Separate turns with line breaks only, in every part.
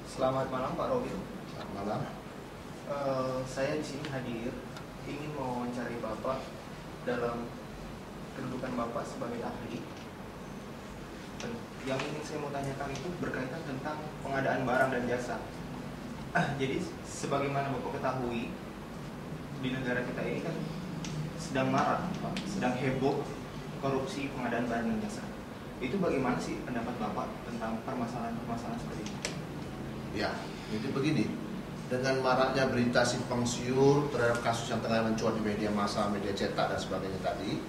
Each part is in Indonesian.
Selamat malam Pak Robin.
Selamat malam.
Saya di sini hadir ingin mewawancari Bapak dalam kedudukan Bapak sebagai ahli. Yang ingin saya mau tanyakan itu berkaitan tentang pengadaan barang dan jasa. Jadi sebagaimana Bapak ketahui, di negara kita ini kan sedang marak, sedang heboh korupsi pengadaan barang dan jasa. Itu bagaimana sih pendapat Bapak tentang permasalahan-permasalahan seperti itu?
Ya, jadi begini, dengan maraknya berita simpang siur terhadap kasus yang tengah mencuat di media massa, media cetak dan sebagainya tadi,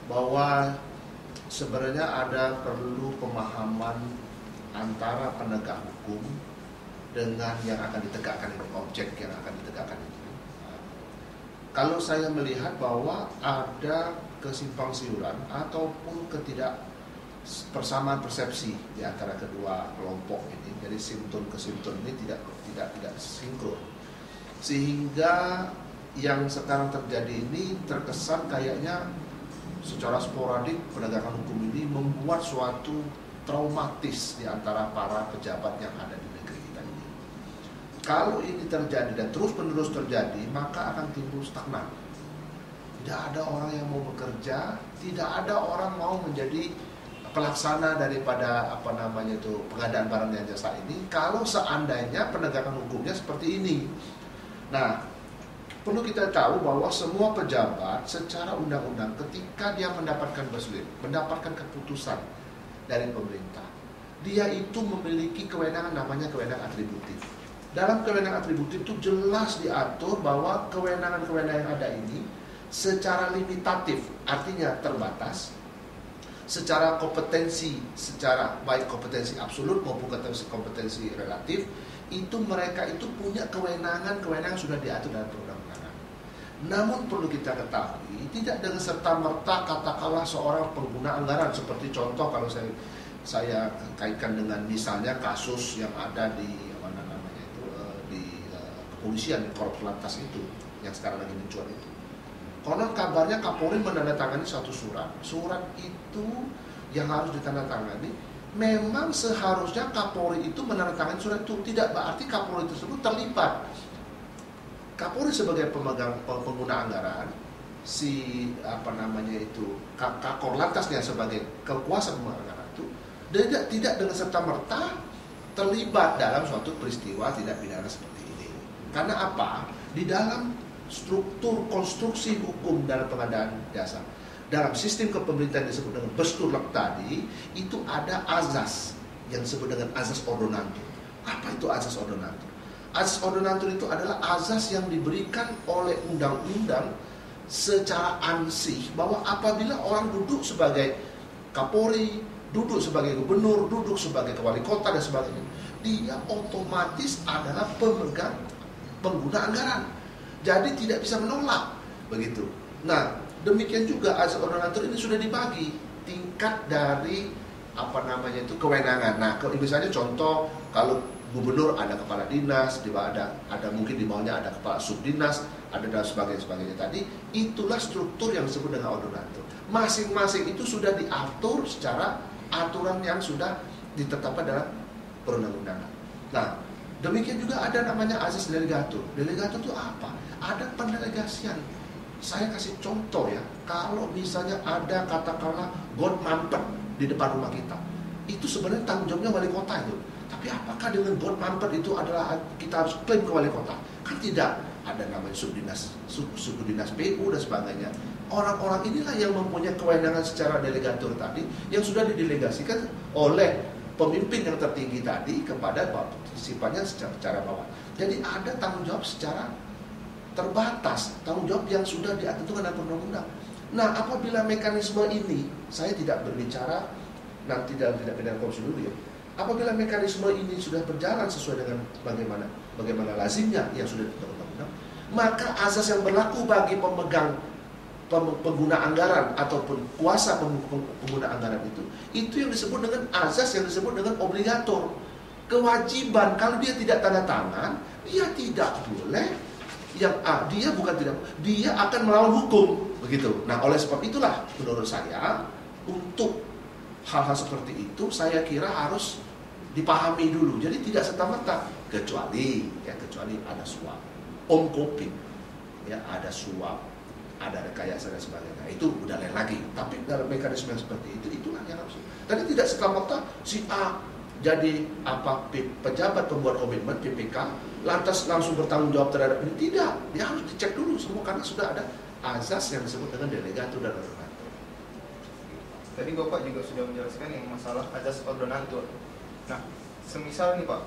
bahwa sebenarnya ada perlu pemahaman antara penegak hukum dengan yang akan ditegakkan itu, objek yang akan ditegakkan itu. Kalau saya melihat bahwa ada kesimpang siuran ataupun persamaan persepsi di antara kedua kelompok ini, jadi simptom ke simptom ini tidak sinkron, sehingga yang sekarang terjadi ini terkesan kayaknya secara sporadik penegakan hukum ini membuat suatu traumatis di antara para pejabat yang ada di negeri kita ini. Kalau ini terjadi dan terus-menerus terjadi, maka akan timbul stagnan. Tidak ada orang yang mau bekerja, tidak ada orang mau menjadi pelaksana daripada pengadaan barang dan jasa ini kalau seandainya penegakan hukumnya seperti ini. Nah, perlu kita tahu bahwa semua pejabat secara undang-undang ketika dia mendapatkan keputusan dari pemerintah, dia itu memiliki kewenangan namanya kewenangan atributif. Dalam kewenangan atributif itu jelas diatur bahwa kewenangan-kewenangan yang ada ini secara limitatif, artinya terbatas, secara kompetensi, secara baik kompetensi absolut maupun kompetensi relatif, itu mereka itu punya kewenangan sudah diatur dalam perundang-undangan. Namun perlu kita ketahui, tidak dengan serta-merta katakanlah seorang pengguna anggaran, seperti contoh kalau saya kaitkan dengan misalnya kasus yang ada di kepolisian, korps lantas itu yang sekarang lagi mencuat itu. Konon kabarnya Kapolri menandatangani suatu surat. Surat itu yang harus ditandatangani, memang seharusnya Kapolri itu menandatangani surat itu. Tidak berarti Kapolri tersebut terlibat. Kapolri sebagai pengguna anggaran, Kakor Lantasnya sebagai kekuasaan pengguna anggaran itu tidak dengan serta merta terlibat dalam suatu peristiwa tindak pidana seperti ini. Karena apa? Di dalam struktur konstruksi hukum dalam pengadaan jasa, dalam sistem kepemerintahan yang disebut dengan Besturlak tadi, itu ada azas yang disebut dengan azas ordonantur. Apa itu azas ordonantur? Azas ordonantur itu adalah azas yang diberikan oleh undang-undang secara ansih, bahwa apabila orang duduk sebagai Kapolri, duduk sebagai gubernur, duduk sebagai wali kota dan sebagainya, dia otomatis adalah pemegang pengguna anggaran. Jadi tidak bisa menolak, begitu. Nah, demikian juga azas ordonantur ini sudah dibagi tingkat dari kewenangan. Nah, misalnya contoh kalau gubernur ada kepala dinas, ada mungkin di bawahnya ada kepala subdinas, ada dan sebagainya tadi, itulah struktur yang disebut dengan ordonantur. Masing-masing itu sudah diatur secara aturan yang sudah ditetapkan dalam perundang-undangan. Nah, demikian juga ada namanya azas delegatur. Delegatur itu apa? Ada pendelegasian. Saya kasih contoh ya, kalau misalnya ada katakanlah got mampet di depan rumah kita, itu sebenarnya tanggung jawabnya wali kota itu. Tapi apakah dengan got mampet itu adalah kita harus klaim ke wali kota? Kan tidak. Ada namanya suku dinas PU dan sebagainya. Orang-orang inilah yang mempunyai kewenangan secara delegatur tadi, yang sudah didelegasikan oleh pemimpin yang tertinggi tadi kepada sifatnya secara bawah. Jadi ada tanggung jawab secara terbatas, tanggung jawab yang sudah ditentukan dalam undang-undang. Nah, apabila mekanisme ini, saya tidak berbicara nanti dalam tindak pidana korupsi dulu ya. Apabila mekanisme ini sudah berjalan sesuai dengan bagaimana lazimnya yang sudah ditentukan undang-undang, maka azas yang berlaku bagi pengguna anggaran ataupun kuasa pengguna anggaran itu yang disebut dengan azas yang disebut dengan obligator. Kewajiban, kalau dia tidak tanda tangan, dia tidak boleh dia akan melawan hukum, begitu. Nah, oleh sebab itulah menurut saya untuk hal-hal seperti itu saya kira harus dipahami dulu. Jadi tidak serta-merta, kecuali ada suap, omkoping, ya ada suap, ada rekayasa dan sebagainya. Itu udah lain lagi. Tapi dalam mekanisme yang seperti itu, itulah yang harus. Tadi tidak serta-merta si A jadi pejabat pembuat komitmen PPK, lantas langsung bertanggung jawab terhadap ini. Tidak, dia harus dicek dulu semua karena sudah ada azas yang disebut dengan delegatur dan ordonatur.
Tadi Bapak juga sudah menjelaskan yang masalah azas ordonatur. Nah, semisal nih Pak,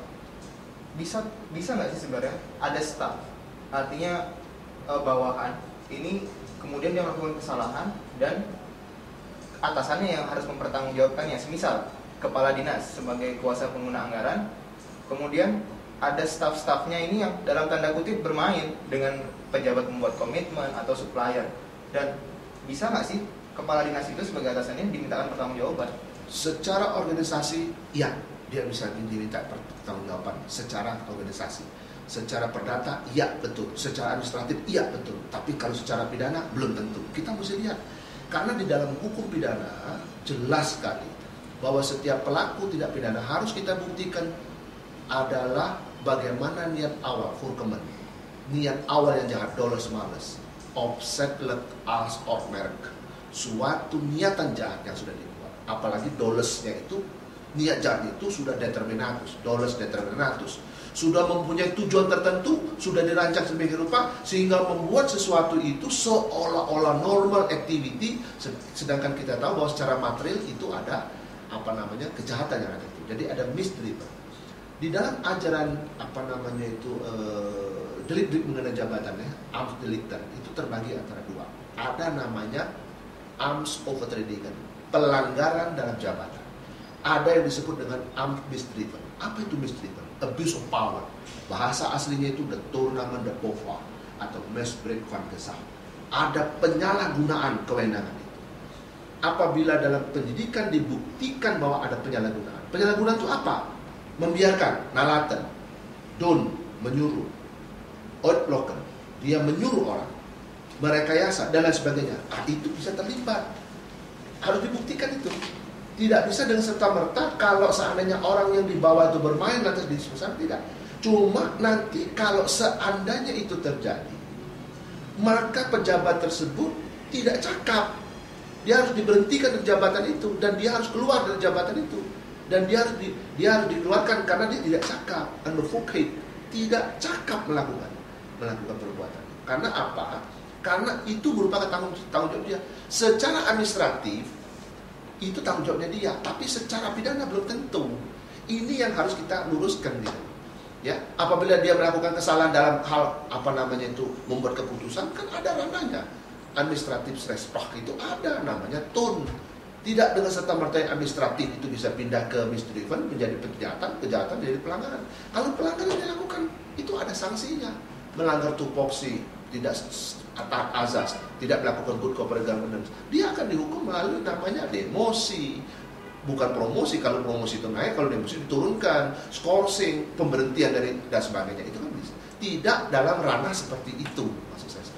bisa nggak sih sebenarnya ada staff, artinya bawahan ini kemudian dia melakukan kesalahan dan atasannya yang harus mempertanggungjawabkannya. Semisal kepala dinas sebagai kuasa pengguna anggaran, kemudian ada staff-staffnya ini yang dalam tanda kutip bermain dengan pejabat membuat komitmen atau supplier. Dan bisa nggak sih kepala dinas itu sebagai atasannya dimintakan pertanggungjawaban?
Secara organisasi, ya, dia bisa diminta pertanggungjawaban secara organisasi. Secara perdata, iya betul. Secara administratif, iya betul. Tapi kalau secara pidana, belum tentu. Kita mesti lihat. Karena di dalam hukum pidana, jelas sekali bahwa setiap pelaku tindak pidana harus kita buktikan adalah bagaimana niat awal, Furkemen. Niat awal yang jahat, dolus males. Opsetlet als oormerk. Suatu niatan jahat yang sudah dibuat. Apalagi dolesnya itu, niat jahat itu sudah determinatus, dolus determinatus. Sudah mempunyai tujuan tertentu, sudah dirancang sedemikian rupa sehingga membuat sesuatu itu seolah-olah normal activity, sedangkan kita tahu bahwa secara material itu ada kejahatan yang ada itu. Jadi ada misdriven. Di dalam ajaran delik mengenai jabatannya, Amtsdelikten itu terbagi antara dua. Ada namanya Amtsovertredingen, pelanggaran dalam jabatan. Ada yang disebut dengan Amtsmisdriven. Apa itu misdriven? Abuse of power. Bahasa aslinya itu the tournament de pouvoir atau misbruik van gezag. Ada penyalahgunaan kewenangan itu. Apabila dalam penyidikan dibuktikan bahwa ada penyalahgunaan. Penyalahgunaan itu apa? Membiarkan, nalaten, don, menyuruh, uitlokken, dia menyuruh orang, merekayasa dan lain sebagainya. Itu bisa terlibat. Harus dibuktikan itu. Tidak bisa dengan serta-merta kalau seandainya orang yang di bawah itu bermain lantas disebutkan, tidak. Cuma nanti kalau seandainya itu terjadi, maka pejabat tersebut tidak cakap. Dia harus diberhentikan dari jabatan itu dan dia harus keluar dari jabatan itu. Dan dia harus dikeluarkan karena dia tidak cakap, unadvocate, tidak cakap melakukan perbuatan. Karena apa? Karena itu merupakan tanggung jawab dia. Secara administratif itu tanggung jawabnya dia, tapi secara pidana belum tentu. Ini yang harus kita luruskan gitu. Ya, apabila dia melakukan kesalahan dalam hal membuat keputusan, kan ada ranahnya. Administratif Rechtspraak itu ada namanya TUN. Tidak dengan serta-merta yang administratif itu bisa pindah ke misdriven menjadi kejahatan menjadi pelanggaran. Kalau pelanggaran yang dilakukan itu ada sanksinya. Melanggar tupoksi, tidak atas azas, tidak melakukan good corporate governance, dia akan dihukum melalui namanya demosi, bukan promosi. Kalau promosi itu naik, kalau demosi diturunkan, scourging, pemberhentian dari dan sebagainya. Itu kan bisa. Tidak dalam ranah seperti itu, maksud saya.